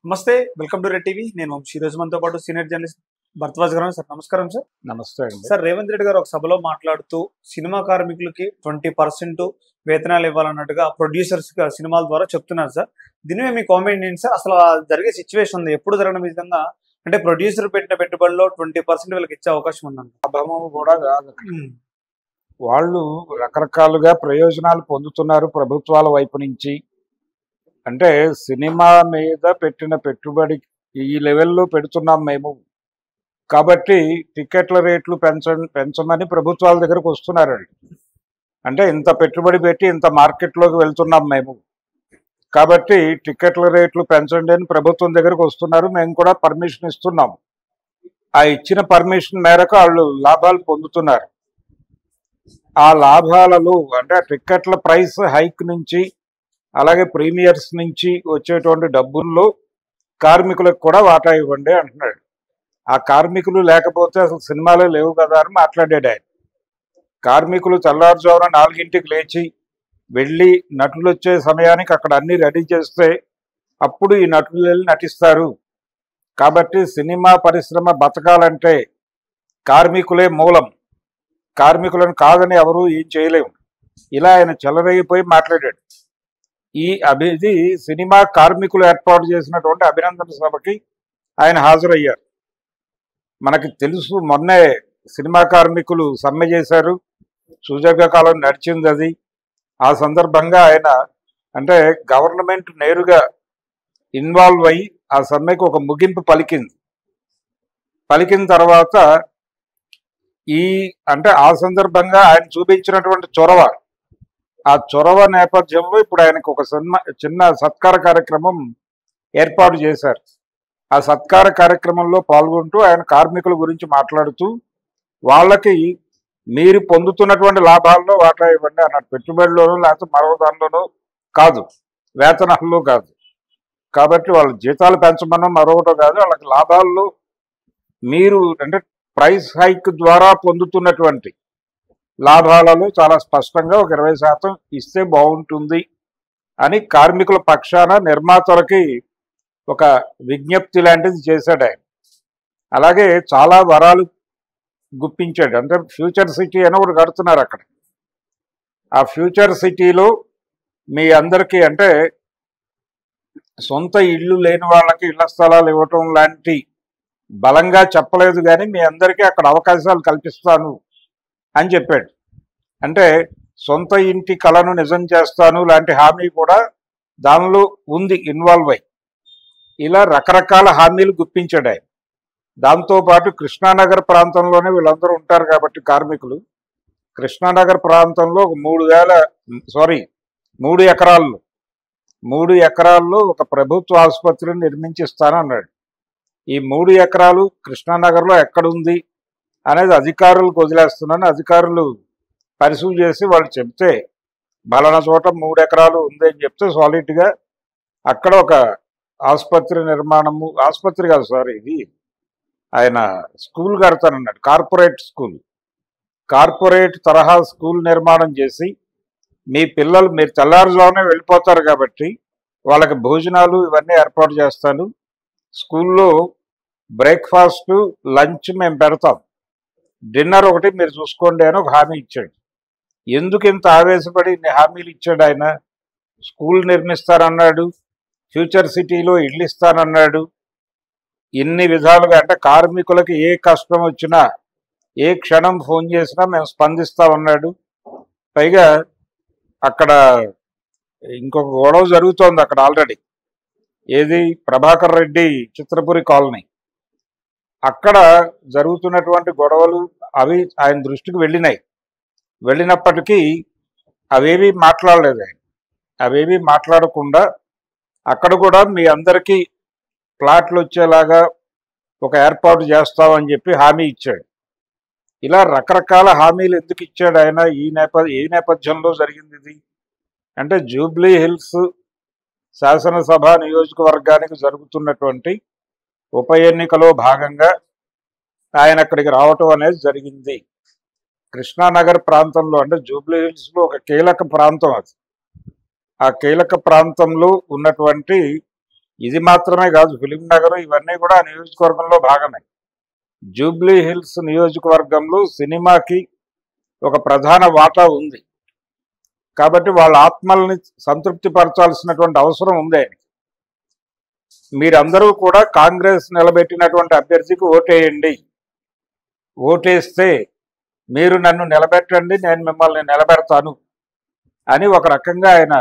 నమస్తే. Welcome to red TV. నేను వంశీ. ఈరోజు మనతో పాటు సీనియర్ జర్నలిస్ట్ భరద్వాజ్ గారు ఉన్నారు. సార్ నమస్కారం సార్. నమస్తే అండి. సార్ రేవంత్ రెడ్డి గారు ఒక సభలో మాట్లాడుతూ సినిమా కార్మికులకి 20% వేతనాలు ఇవ్వాలన్నట్టుగా ప్రొడ్యూసర్స్ సినిమాల ద్వారా చెప్తున్నారు సార్. దీని మీద మీ కామెంట్ ఏంటి సార్? అసలు జరిగే సిచ్యువేషన్ ఉంది ఎప్పుడు జరగని విధంగా, అంటే ప్రొడ్యూసర్ పెట్టిన పెట్టుబడిలో 20% వీళ్ళకి ఇచ్చే అవకాశం ఉందండి. లాభము కూడా కాదు. వాళ్ళు రకరకాలుగా ప్రయోజనాలు పొందుతున్నారు ప్రభుత్వాల వైపు నుంచి. అంటే సినిమా మీద పెట్టిన పెట్టుబడి ఈ లెవెల్లో పెడుతున్నాం మేము కాబట్టి టికెట్ల రేట్లు పెంచమని ప్రభుత్వాల దగ్గరకు వస్తున్నారండి. అంటే ఇంత పెట్టుబడి పెట్టి ఇంత మార్కెట్లోకి వెళ్తున్నాం మేము కాబట్టి టికెట్ల రేట్లు పెంచండి అని ప్రభుత్వం దగ్గరకు వస్తున్నారు. మేము కూడా పర్మిషన్ ఇస్తున్నాము. ఆ ఇచ్చిన పర్మిషన్ మేరకు వాళ్ళు లాభాలు పొందుతున్నారు. ఆ లాభాలలో అంటే టికెట్ల ప్రైస్ హైక్ నుంచి అలాగే ప్రీమియర్స్ నుంచి వచ్చేటువంటి డబ్బుల్లో కార్మికులకు కూడా వాటా ఇవ్వండి అంటున్నాడు. ఆ కార్మికులు లేకపోతే అసలు సినిమాలే లేవు కదా అని మాట్లాడాడు ఆయన. కార్మికులు తెల్లారుజామున 4 లేచి వెళ్ళి నటులు వచ్చే సమయానికి అక్కడ అన్ని రెడీ చేస్తే అప్పుడు ఈ నటులు వెళ్ళి నటిస్తారు. కాబట్టి సినిమా పరిశ్రమ బతకాలంటే కార్మికులే మూలం, కార్మికులను కాదని ఎవరు ఏం చేయలేము. ఇలా ఆయన చెలరేగిపోయి మాట్లాడాడు. ఇది సినిమా కార్మికులు ఏర్పాటు చేసినటువంటి అభినందన సభకి ఆయన హాజరయ్యారు. మనకి తెలుసు, మొన్నే సినిమా కార్మికులు సమ్మె చేశారు, సుదీర్ఘకాలం నడిచింది అది. ఆ సందర్భంగా ఆయన అంటే గవర్నమెంట్ నేరుగా ఇన్వాల్వ్ అయ్యి ఆ సమ్మెకు ఒక ముగింపు పలికిన తర్వాత అంటే ఆ సందర్భంగా ఆయన చూపించినటువంటి చొరవ, ఆ చొరవ నేపథ్యంలో ఇప్పుడు ఆయనకు ఒక చిన్న సత్కార కార్యక్రమం ఏర్పాటు చేశారు. ఆ సత్కార కార్యక్రమంలో పాల్గొంటూ ఆయన కార్మికుల గురించి మాట్లాడుతూ వాళ్ళకి మీరు పొందుతున్నటువంటి లాభాల్లో వాటా ఇవ్వండి అన్నట్టు. పెట్టుబడిలోనూ లేకపోతే మరో దానిలోనూ కాదు, వేతనాల్లో కాదు. కాబట్టి వాళ్ళ జీతాలు పెంచమన్నా మరొకటో కాదు, వాళ్ళకి లాభాల్లో మీరు అంటే ప్రైస్ హైక్ ద్వారా పొందుతున్నటువంటి లాభాలలో చాలా స్పష్టంగా ఒక 20% ఇస్తే బాగుంటుంది అని కార్మికుల పక్షాన నిర్మాతలకి ఒక విజ్ఞప్తి లాంటిది చేశాడు ఆయన. అలాగే చాలా వరాలు గుప్పించాడు. అంటే ఫ్యూచర్ సిటీ అని ఒకటి కడుతున్నారు అక్కడ. ఆ ఫ్యూచర్ సిటీలో మీ అందరికీ అంటే సొంత ఇళ్ళు లేని వాళ్ళకి ఇళ్ల స్థలాలు ఇవ్వటం లాంటి బలంగా చెప్పలేదు, కానీ మీ అందరికీ అక్కడ అవకాశాలు కల్పిస్తాను అని చెప్పాడు. అంటే సొంత ఇంటి కళను నిజం చేస్తాను లాంటి హామీ కూడా దానిలో ఉంది, ఇన్వాల్వ్ అయ్యి. ఇలా రకరకాల హామీలు గుప్పించాడు ఆయన. దాంతోపాటు కృష్ణానగర్ ప్రాంతంలోనే వీళ్ళందరూ ఉంటారు కాబట్టి కార్మికులు, కృష్ణానగర్ ప్రాంతంలో 3 ఎకరాల్లో ఒక ప్రభుత్వ ఆసుపత్రిని నిర్మించిస్తానన్నాడు. ఈ 3 ఎకరాలు కృష్ణానగర్లో ఎక్కడుంది అనేది అధికారులకు వదిలేస్తున్నాను. అధికారులు పరిశీలి చేసి వాళ్ళు చెప్తే బలానా చోట 3 ఎకరాలు ఉంది అని చెప్తే సాలిడ్గా అక్కడ ఒక ఆసుపత్రి నిర్మాణము, ఆసుపత్రి కాదు సారీ, ఇది ఆయన స్కూల్ కడతానన్నాడు. కార్పొరేట్ తరహా స్కూల్ నిర్మాణం చేసి మీరు తెల్లారుజామునే వెళ్ళిపోతారు కాబట్టి వాళ్ళకి భోజనాలు ఇవన్నీ ఏర్పాటు చేస్తాను. స్కూల్లో బ్రేక్ఫాస్ట్ లంచ్ మేము పెడతాం, డిన్నర్ ఒకటి మీరు చూసుకోండి అని ఒక హామీ ఇచ్చాడు. ఎందుకు ఇంత ఆవేశపడి ఇన్ని హామీలు ఇచ్చాడు ఆయన? స్కూల్ నిర్మిస్తానన్నాడు, ఫ్యూచర్ సిటీలో ఇళ్ళు ఇస్తానన్నాడు. ఇన్ని విధాలుగా అంటే కార్మికులకి ఏ కష్టం వచ్చినా ఏ క్షణం ఫోన్ చేసినా మేము స్పందిస్తామన్నాడు. పైగా అక్కడ ఇంకొక గొడవ జరుగుతోంది అక్కడ ఆల్రెడీ. ఏది? ప్రభాకర్ రెడ్డి చిత్రపురి కాలనీ. అక్కడ జరుగుతున్నటువంటి గొడవలు అవి ఆయన దృష్టికి వెళ్ళినప్పటికీ అవేవి మాట్లాడలేదు ఆయన. అవేవి మాట్లాడకుండా అక్కడ కూడా మీ అందరికీ ప్లాట్లు వచ్చేలాగా ఒక ఏర్పాటు చేస్తామని చెప్పి హామీ ఇచ్చాడు. ఇలా రకరకాల హామీలు ఎందుకు ఇచ్చాడు ఆయన? ఈ నేపథ్యంలో జరిగింది ఇది. అంటే జూబ్లీ హిల్స్ శాసనసభ నియోజకవర్గానికి జరుగుతున్నటువంటి ఉప ఎన్నికలో భాగంగా ఆయన అక్కడికి రావటం అనేది జరిగింది. కృష్ణానగర్ ప్రాంతంలో అంటే జూబ్లీ హిల్స్లో ఒక కీలక ప్రాంతం అది. ఆ కీలక ప్రాంతంలో ఉన్నటువంటి ఇది మాత్రమే కాదు, ఫిలిం నగర్ ఇవన్నీ కూడా ఆ నియోజకవర్గంలో భాగమే. జూబ్లీ హిల్స్ నియోజకవర్గంలో సినిమాకి ఒక ప్రధాన వాటా ఉంది. కాబట్టి వాళ్ళ ఆత్మల్ని సంతృప్తి పరచాల్సినటువంటి అవసరం ఉంది ఆయనకి. మీరందరూ కూడా కాంగ్రెస్ నిలబెట్టినటువంటి అభ్యర్థికి ఓటేయండి, ఓటేస్తే మీరు నన్ను నిలబెట్టండి, నేను మిమ్మల్ని నిలబెడతాను అని ఒక రకంగా ఆయన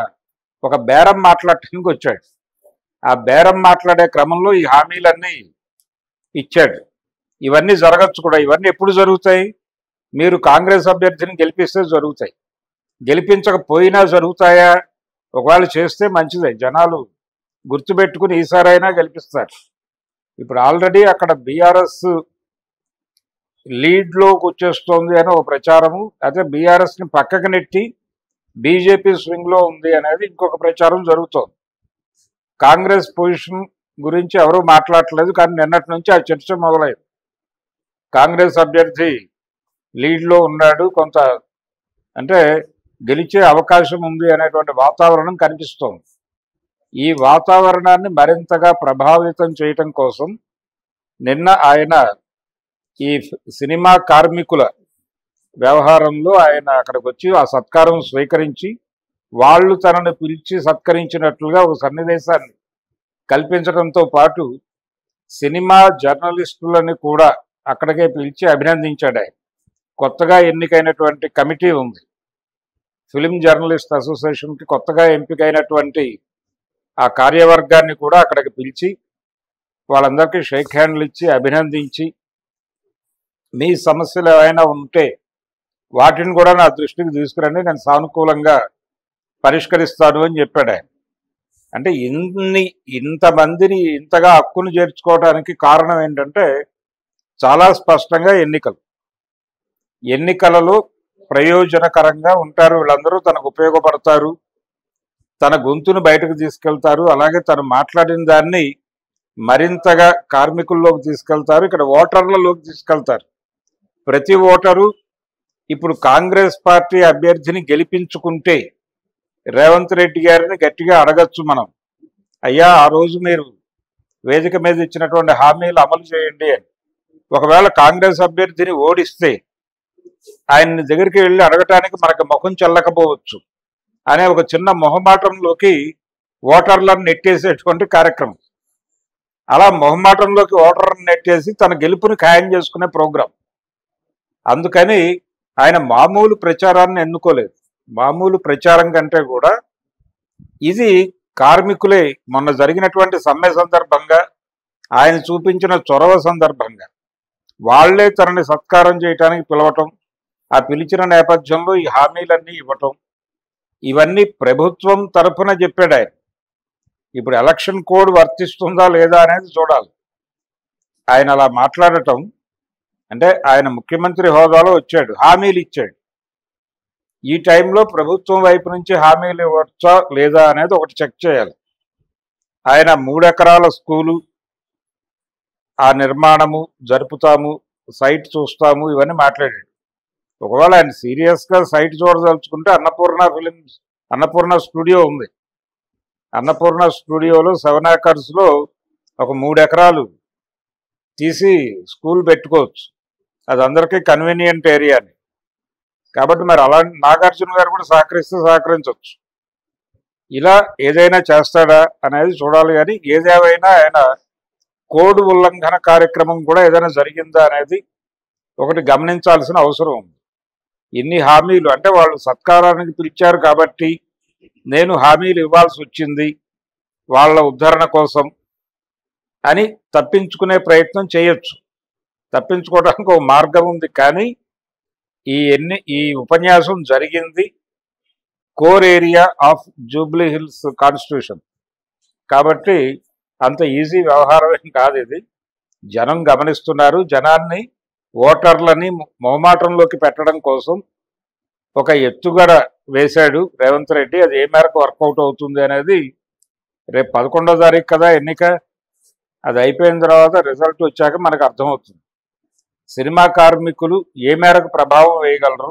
ఒక బేరం మాట్లాడటానికి వచ్చాడు. ఆ బేరం మాట్లాడే క్రమంలో ఈ హామీలన్నీ ఇచ్చాడు. ఇవన్నీ జరగచ్చు కూడా. ఇవన్నీ ఎప్పుడు జరుగుతాయి? మీరు కాంగ్రెస్ అభ్యర్థిని గెలిపిస్తే జరుగుతాయి. గెలిపించకపోయినా జరుగుతాయా? ఒకవేళ చేస్తే మంచిదే, జనాలు గుర్తుపెట్టుకుని ఈసారైనా గెలిపిస్తారు. ఇప్పుడు ఆల్రెడీ అక్కడ బీఆర్ఎస్ లీడ్లోకి వచ్చేస్తోంది అని ఒక ప్రచారము, అదే బీఆర్ఎస్ని పక్కకు నెట్టి బీజేపీ స్వింగ్లో ఉంది అనేది ఇంకొక ప్రచారం జరుగుతోంది. కాంగ్రెస్ పొజిషన్ గురించి ఎవరూ మాట్లాడట్లేదు, కానీ నిన్నటి నుంచి ఆ చర్చ మొదలైంది. కాంగ్రెస్ అభ్యర్థి లీడ్లో ఉన్నాడు, కొంత అంటే గెలిచే అవకాశం ఉంది అనేటువంటి వాతావరణం కనిపిస్తోంది. ఈ వాతావరణాన్ని మరింతగా ప్రభావితం చేయటం కోసం నిన్న ఆయన ఈ సినిమా కార్మికుల వ్యవహారంలో ఆయన అక్కడికి వచ్చి ఆ సత్కారం స్వీకరించి వాళ్ళు తనను పిలిచి సత్కరించినట్లుగా ఒక సన్నివేశాన్ని కల్పించడంతో పాటు సినిమా జర్నలిస్టులని కూడా అక్కడికే పిలిచి అభినందించాడు ఆయన. కొత్తగా ఎన్నికైనటువంటి కమిటీ ఉంది, ఫిలిం జర్నలిస్ట్ అసోసియేషన్కి కొత్తగా ఎంపికైనటువంటి ఆ కార్యవర్గాన్ని కూడా అక్కడికి పిలిచి వాళ్ళందరికీ షేక్ హ్యాండ్లు ఇచ్చి అభినందించి, మీ సమస్యలు ఏమైనా ఉంటే వాటిని కూడా నా దృష్టికి తీసుకురండి, నేను సానుకూలంగా పరిష్కరిస్తాను అని చెప్పాడు ఆయన. అంటే ఇంతమందిని ఇంతగా హక్కును చేర్చుకోవడానికి కారణం ఏంటంటే చాలా స్పష్టంగా ఎన్నికలలో ప్రయోజనకరంగా ఉంటారు వీళ్ళందరూ, తనకు ఉపయోగపడతారు, తన గొంతును బయటకు తీసుకెళ్తారు, అలాగే తను మాట్లాడిన దాన్ని మరింతగా కార్మికుల్లోకి తీసుకెళ్తారు, ఇక్కడ ఓటర్లలోకి తీసుకెళ్తారు. ప్రతి ఓటరు ఇప్పుడు కాంగ్రెస్ పార్టీ అభ్యర్థిని గెలిపించుకుంటే రేవంత్ రెడ్డి గారిని గట్టిగా అడగచ్చు మనం, అయ్యా ఆ రోజు మీరు వేదిక మీద ఇచ్చినటువంటి హామీలు అమలు చేయండి అని. ఒకవేళ కాంగ్రెస్ అభ్యర్థిని ఓడిస్తే ఆయన్ని దగ్గరికి వెళ్ళి అడగటానికి మనకు ముఖం చెల్లకపోవచ్చు అనే ఒక చిన్న మొహమాటంలోకి ఓటర్లను నెట్టేసేటువంటి కార్యక్రమం. అలా మొహమాటంలోకి ఓటర్లను నెట్టేసి తన గెలుపుని ఖాయం చేసుకునే ప్రోగ్రాం. అందుకని ఆయన మామూలు ప్రచారాన్ని ఎన్నుకోలేదు. మామూలు ప్రచారం కంటే కూడా ఇది కార్మికులే మొన్న జరిగినటువంటి సమ్మె సందర్భంగా ఆయన చూపించిన చొరవ సందర్భంగా వాళ్లే తనని సత్కారం చేయడానికి పిలవటం, ఆ పిలిచిన నేపథ్యంలో ఈ హామీలన్నీ ఇవ్వటం, ఇవన్నీ ప్రభుత్వం తరఫున చెప్పాడు ఆయన. ఇప్పుడు ఎలక్షన్ కోడ్ వర్తిస్తుందా లేదా అనేది చూడాలి. ఆయన అలా మాట్లాడటం అంటే ఆయన ముఖ్యమంత్రి హోదాలో వచ్చాడు, హామీలు ఇచ్చాడు. ఈ టైంలో ప్రభుత్వం వైపు నుంచి హామీలు ఇవ్వచ్చా లేదా అనేది ఒకటి చెక్ చేయాలి. ఆయన 3 ఎకరాల స్కూలు ఆ నిర్మాణము జరుపుతాము, సైట్ చూస్తాము, ఇవన్నీ మాట్లాడాడు. ఒకవేళ ఆయన సీరియస్గా సైట్ చూడదలుచుకుంటే అన్నపూర్ణ స్టూడియో ఉంది. అన్నపూర్ణ స్టూడియోలో 7 ఏకర్స్లో ఒక 3 ఎకరాలు తీసి స్కూల్ పెట్టుకోవచ్చు. అది అందరికీ కన్వీనియంట్ ఏరియాని. కాబట్టి మరి అలా నాగార్జున గారు కూడా సహకరిస్తే సహకరించవచ్చు. ఇలా ఏదైనా చేస్తాడా అనేది చూడాలి. కానీ ఏదేమైనా ఆయన కోడ్ ఉల్లంఘన కార్యక్రమం కూడా ఏదైనా జరిగిందా అనేది ఒకటి గమనించాల్సిన అవసరం ఉంది. ఇన్ని హామీలు అంటే వాళ్ళు సత్కారానికి పిలిచారు కాబట్టి నేను హామీలు ఇవ్వాల్సి వచ్చింది వాళ్ళ ఉద్ధరణ కోసం అని తప్పించుకునే ప్రయత్నం చేయొచ్చు. తప్పించుకోవడానికి ఒక మార్గం ఉంది. కానీ ఈ ఉపన్యాసం జరిగింది core area of Jubilee hills constitution కాబట్టి అంత ఈజీ వ్యవహారం ఏం కాదు ఇది. జనం గమనిస్తున్నారు. జనాన్ని ఓటర్లని మొహమాటంలోకి పెట్టడం కోసం ఒక ఎత్తుగడ వేశాడు రేవంత్ రెడ్డి. అది ఏ మేరకు వర్కౌట్ అవుతుంది అనేది రేపు 11వ తారీఖు కదా ఎన్నిక. అది అయిపోయిన తర్వాత రిజల్ట్ వచ్చాక మనకు అర్థమవుతుంది. సినిమా కార్మికులు ఏ మేరకు ప్రభావం వేయగలరు,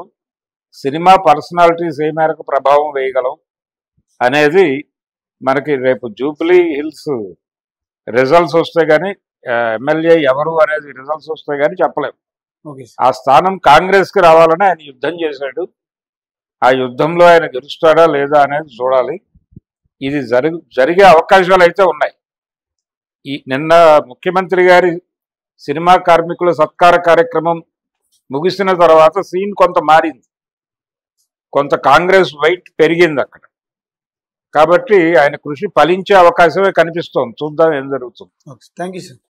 సినిమా పర్సనాలిటీస్ ఏ మేరకు ప్రభావం వేయగలవు అనేది మనకి రేపు జూబ్లీ హిల్స్ రిజల్ట్స్ వస్తే కానీ ఎమ్మెల్యే ఎవరు అనేది రిజల్ట్స్ వస్తే కానీ చెప్పలేము. ఓకే ఆ స్థానం కాంగ్రెస్కి రావాలని ఆయన యుద్ధం చేశాడు. ఆ యుద్ధంలో ఆయన గెలుస్తాడా లేదా అనేది చూడాలి. ఇది జరిగే అవకాశాలు అయితే ఉన్నాయి. నిన్న ముఖ్యమంత్రి గారి సినిమా కార్మికుల సత్కార కార్యక్రమం ముగిసిన తర్వాత సీన్ కొంత మారింది, కొంత కాంగ్రెస్ వైట్ పెరిగింది అక్కడ. కాబట్టి ఆయన కృషి ఫలించే అవకాశమే కనిపిస్తోంది. చూద్దాం ఏం జరుగుతుంది. Okay thank you sir.